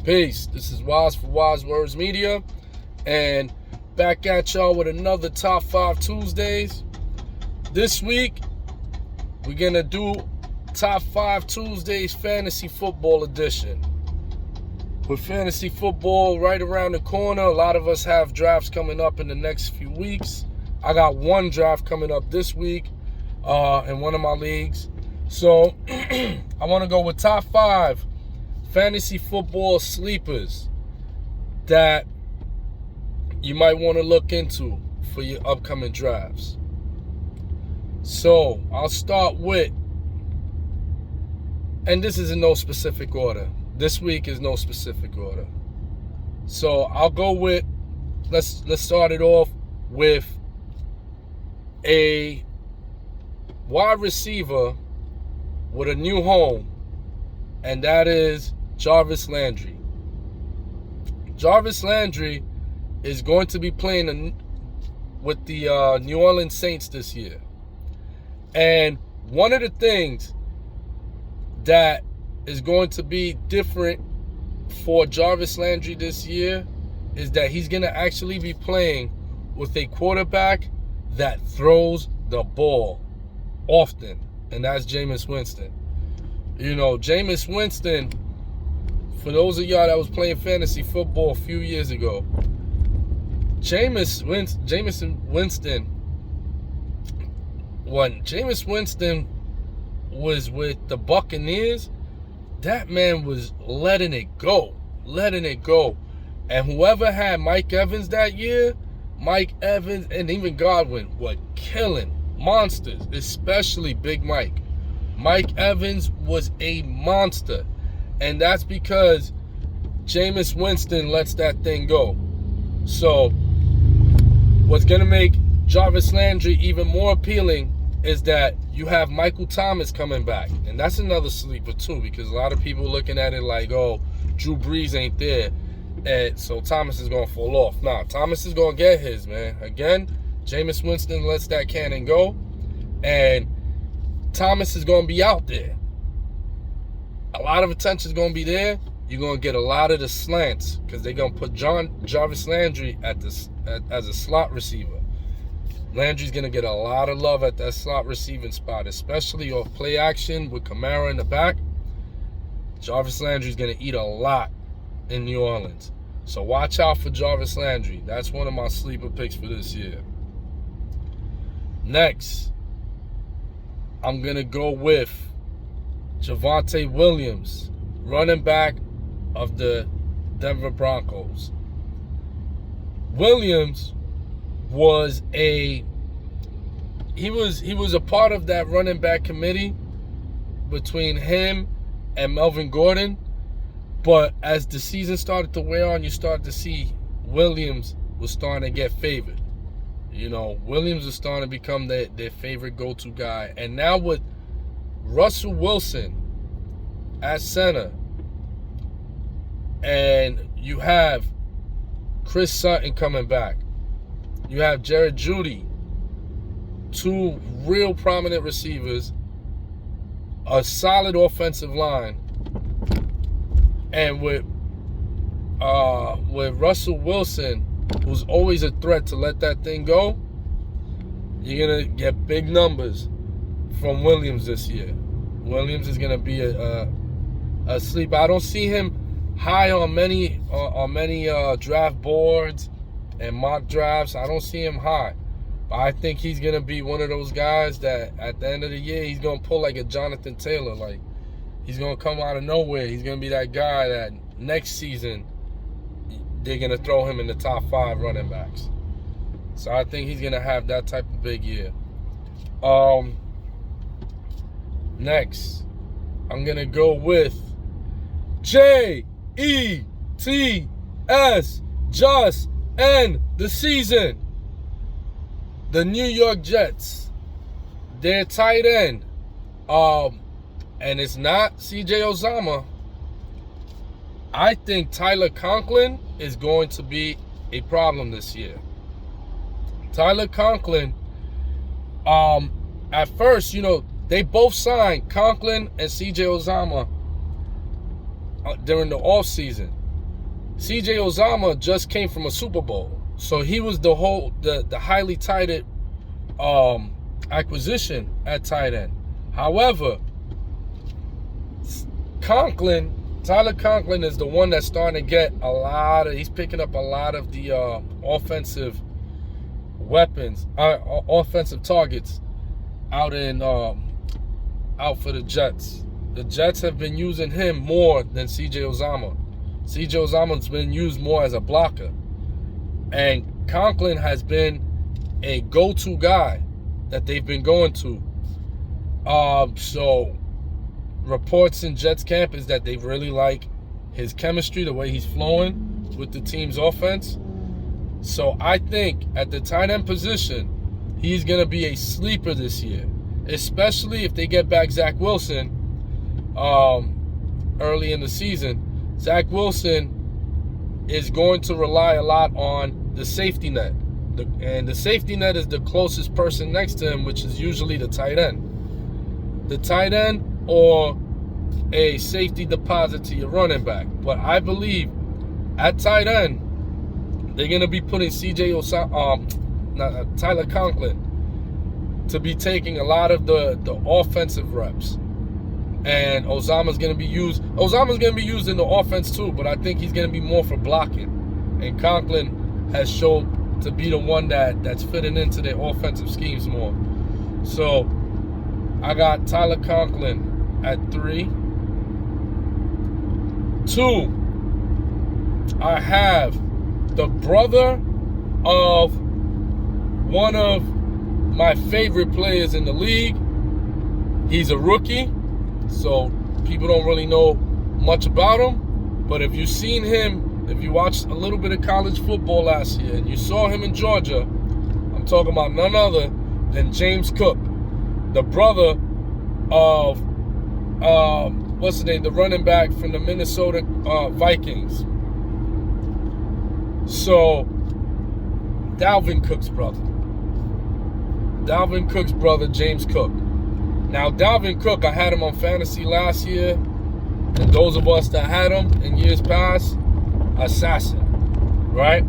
Peace. This is Wise for Wise Words Media, and back at y'all with another Top 5 Tuesdays. This week, we're going to do Top 5 Tuesdays Fantasy Football Edition. With fantasy football right around the corner, a lot of us have drafts coming up in the next few weeks. I got one draft coming up this week in one of my leagues. So, I want to go with Top 5 fantasy football sleepers that you might want to look into for your upcoming drafts. So I'll start with, and this is in no specific order. This week is no specific order. So I'll go with, let's start it off with a wide receiver with a new home, and that is Jarvis Landry. Jarvis Landry is going to be playing with the New Orleans Saints this year. And one of the things that is going to be different for Jarvis Landry this year is that he's going to actually be playing with a quarterback that throws the ball often, and that's Jameis Winston. You know, Jameis Winston, for those of y'all that was playing fantasy football a few years ago, Jameis Winston, when Jameis Winston was with the Buccaneers, that man was letting it go. And whoever had Mike Evans that year, Mike Evans and even Godwin were killing monsters, especially Big Mike. Mike Evans was a monster. And that's because Jameis Winston lets that thing go. So what's going to make Jarvis Landry even more appealing is that you have Michael Thomas coming back. And that's another sleeper too, because a lot of people looking at it like, oh, Drew Brees ain't there, and so Thomas is going to fall off. Nah, Thomas is going to get his, man. Again, Jameis Winston lets that cannon go, and Thomas is going to be out there. A lot of attention is going to be there. You're going to get a lot of the slants because they're going to put Jarvis Landry as a slot receiver. Landry's going to get a lot of love at that slot receiving spot, especially off play action with Kamara in the back. Jarvis Landry's going to eat a lot in New Orleans. So watch out for Jarvis Landry. That's one of my sleeper picks for this year. Next, I'm going to go with Javonte Williams, running back of the Denver Broncos. Williams was a part of that running back committee between him and Melvin Gordon. But as the season started to wear on, you started to see Williams was starting to get favored. You know, Williams was starting to become their favorite go-to guy. And now with Russell Wilson at center, and you have Chris Sutton coming back, you have Jared Jeudy, two real prominent receivers, a solid offensive line, and with Russell Wilson, who's always a threat to let that thing go, you're going to get big numbers from Williams this year. Williams is going to be a sleeper. I don't see him high on many draft boards and mock drafts. I don't see him high. But I think he's going to be one of those guys that at the end of the year, he's going to pull like a Jonathan Taylor. Like, he's going to come out of nowhere. He's going to be that guy that next season they're going to throw him in the top 5 running backs. So I think he's going to have that type of big year. Next, I'm going to go with Jets, just end the season. The New York Jets, their tight end, and it's not C.J. Uzomah. I think Tyler Conklin is going to be a problem this year. Tyler Conklin, at first, they both signed Conklin and C.J. Uzomah during the offseason. CJ Uzomah just came from a Super Bowl. So he was the highly touted acquisition at tight end. However, Tyler Conklin is the one that's starting to get he's picking up a lot of the offensive weapons, offensive targets out for the Jets. The Jets have been using him more than CJ Uzomah. CJ Uzomah's been used more as a blocker. And Conklin has been a go-to guy that they've been going to. So reports in Jets camp is that they really like his chemistry, the way he's flowing with the team's offense. So I think at the tight end position, he's going to be a sleeper this year, especially if they get back Zach Wilson early in the season. Zach Wilson is going to rely a lot on the safety net. And the safety net is the closest person next to him, which is usually the tight end. The tight end or a safety deposit to your running back. But I believe at tight end, they're going to be putting Tyler Conklin to be taking a lot of the offensive reps. And Uzomah's going to be used. Uzomah's going to be used in the offense too, but I think he's going to be more for blocking. And Conklin has shown to be the one that's fitting into their offensive schemes more. So I got Tyler Conklin at 3. 2, I have the brother of one of my favorite players in the league. He's a rookie, so people don't really know much about him. But if you've seen him, if you watched a little bit of college football last year and you saw him in Georgia, I'm talking about none other than James Cook, the brother of what's his name, the running back from the Minnesota Vikings. So Dalvin Cook's brother, James Cook. Now Dalvin Cook, I had him on fantasy last year, and those of us that had him in years past, assassin, right?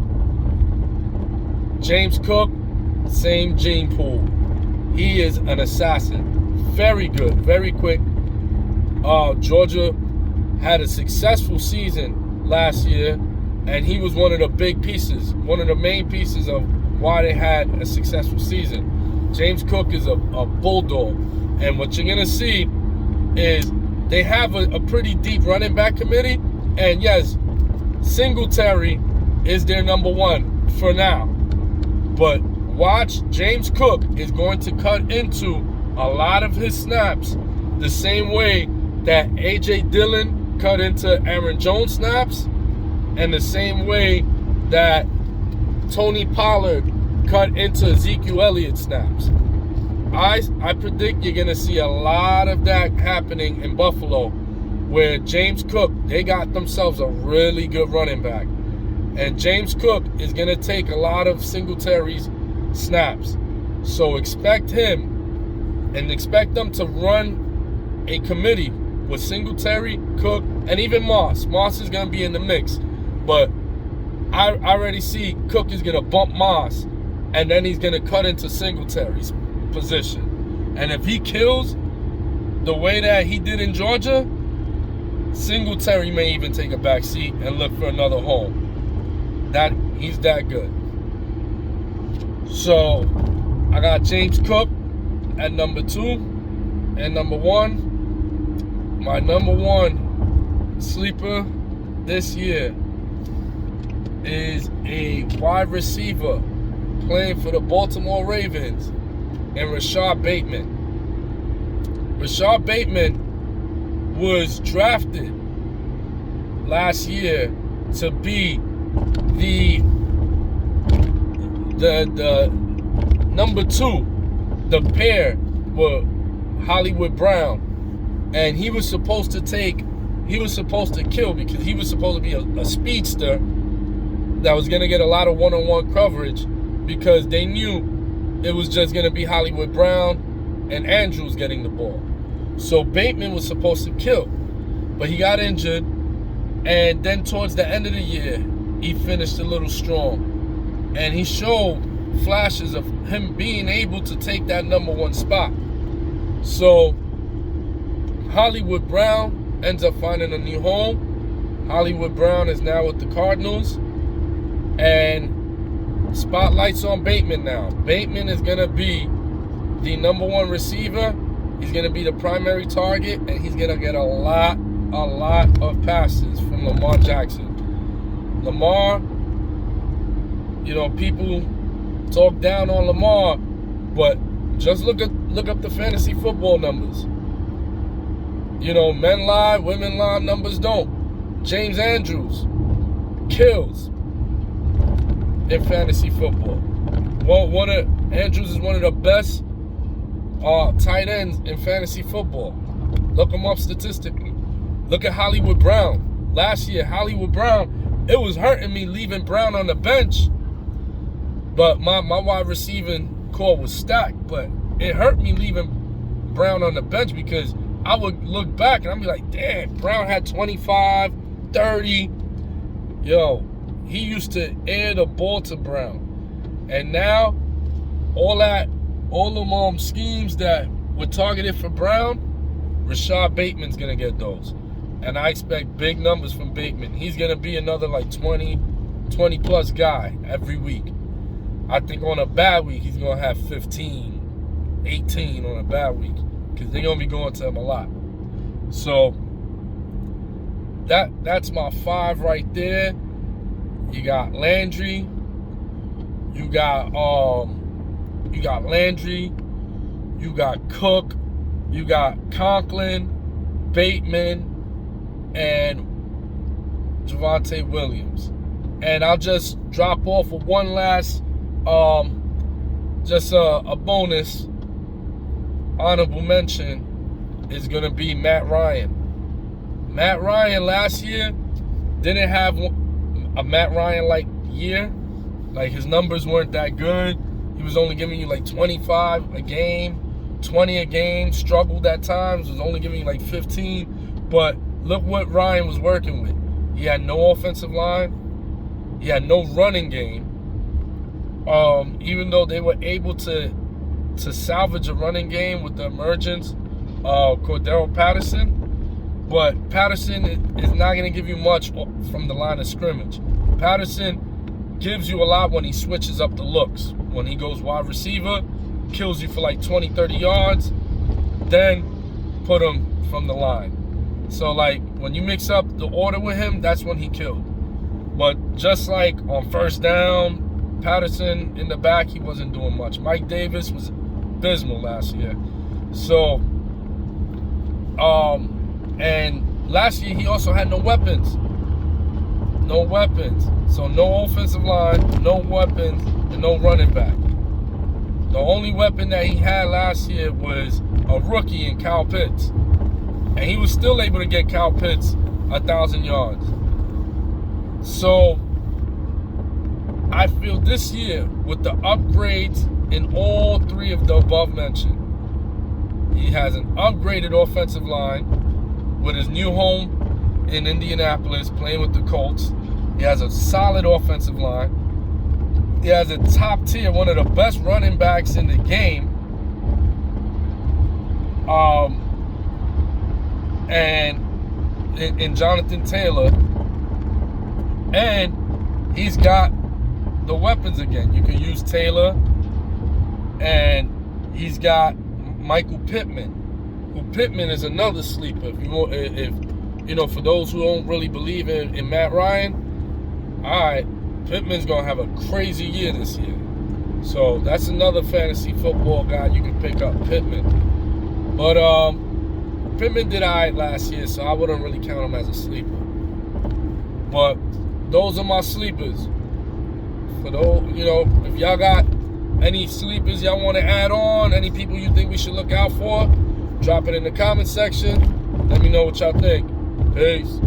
James Cook, same gene pool. He is an assassin. Very good, very quick. Georgia had a successful season last year, and he was one of the big pieces, one of the main pieces of why they had a successful season. James Cook is a bulldog, and what you're going to see is they have a pretty deep running back committee, and yes, Singletary is their number 1 for now. But watch, James Cook is going to cut into a lot of his snaps the same way that A.J. Dillon cut into Aaron Jones snaps, and the same way that Tony Pollard cut into Ezekiel Elliott snaps. I predict you're going to see a lot of that happening in Buffalo, where James Cook, they got themselves a really good running back. And James Cook is going to take a lot of Singletary's snaps. So expect him and expect them to run a committee with Singletary, Cook, and even Moss. Moss is going to be in the mix. But I already see Cook is going to bump Moss, and then he's going to cut into Singletary's position. And if he kills the way that he did in Georgia, Singletary may even take a back seat and look for another home. He's that good. So I got James Cook at number 2. And number 1, my number 1 sleeper this year is a wide receiver playing for the Baltimore Ravens, and Rashad Bateman. Rashad Bateman was drafted last year to be the number 2. The pair were Hollywood Brown, and he was supposed to kill because he was supposed to be a speedster that was going to get a lot of one-on-one coverage, because they knew it was just going to be Hollywood Brown and Andrews getting the ball. So Bateman was supposed to kill, but he got injured, And then towards the end of the year, he finished a little strong. And he showed flashes of him being able to take that #1 spot. So Hollywood Brown ends up finding a new home. Hollywood Brown is now with the Cardinals. And spotlight's on Bateman now. Bateman is going to be the #1 receiver. He's going to be the primary target, and he's going to get a lot of passes from Lamar Jackson. Lamar, people talk down on Lamar, but just look up the fantasy football numbers. Men lie, women lie, numbers don't. James Andrews kills in fantasy football. Andrews is one of the best tight ends in fantasy football. Look him up statistically. Look at Hollywood Brown. Last year, Hollywood Brown, it was hurting me leaving Brown on the bench. But my wide receiving core was stacked. But it hurt me leaving Brown on the bench because I would look back and I'd be like, damn, Brown had 25, 30. He used to air the ball to Brown. And now, all them schemes that were targeted for Brown, Rashad Bateman's going to get those. And I expect big numbers from Bateman. He's going to be another 20-plus guy every week. I think on a bad week, he's going to have 15, 18 on a bad week. Because they're going to be going to him a lot. So, that's my 5 right there. You got Landry. You got Landry. You got Cook. You got Conklin, Bateman, and Javonte Williams. And I'll just drop off with one last, a bonus honorable mention is going to be Matt Ryan. Matt Ryan last year didn't have a Matt Ryan-like year. His numbers weren't that good. He was only giving you 25 a game, 20 a game, struggled at times, was only giving you 15. But look what Ryan was working with. He had no offensive line. He had no running game. Even though they were able to salvage a running game with the emergence of Cordero Patterson. But Patterson is not going to give you much from the line of scrimmage. Patterson gives you a lot when he switches up the looks. When he goes wide receiver, kills you for 20, 30 yards, then put him from the line. So when you mix up the order with him, that's when he killed. But just on first down, Patterson in the back, he wasn't doing much. Mike Davis was abysmal last year. So, and last year he also had no weapons. No weapons. So no offensive line, no weapons, and no running back. The only weapon that he had last year was a rookie in Kyle Pitts. And he was still able to get Kyle Pitts 1,000 yards. So I feel this year, with the upgrades in all 3 of the above mentioned, he has an upgraded offensive line with his new home in Indianapolis, playing with the Colts. He has a solid offensive line. He has a top tier, one of the best running backs in the game. And in Jonathan Taylor. And he's got the weapons again. You can use Taylor. And he's got Michael Pittman. Who Pittman is another sleeper. For those who don't really believe in Matt Ryan, all right, Pittman's going to have a crazy year this year. So that's another fantasy football guy you can pick up, Pittman. But Pittman did all right last year, so I wouldn't really count him as a sleeper. But those are my sleepers. For those, if y'all got any sleepers y'all want to add on, any people you think we should look out for, drop it in the comment section. Let me know what y'all think. Peace.